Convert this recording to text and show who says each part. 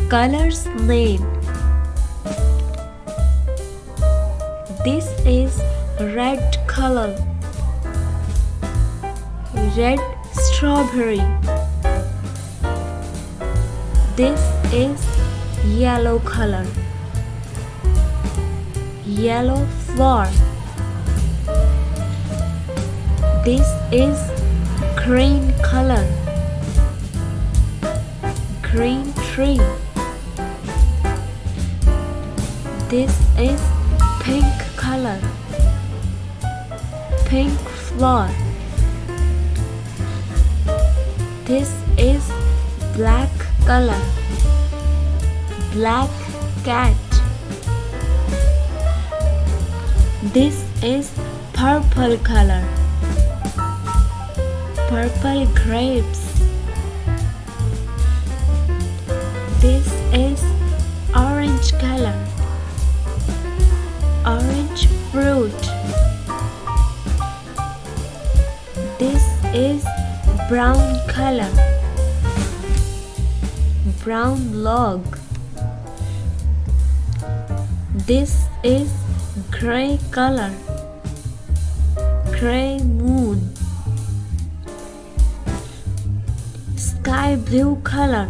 Speaker 1: Color's name. This is red color. Red strawberry. This is yellow color. Yellow flower. This is green color. Green tree. This is pink color. Pink flower. This is black color. Black cat. This is purple color. Purple grapes. This is orange color. Orange fruit. This is brown color. Brown log. This is gray color. Gray moon. Sky blue color.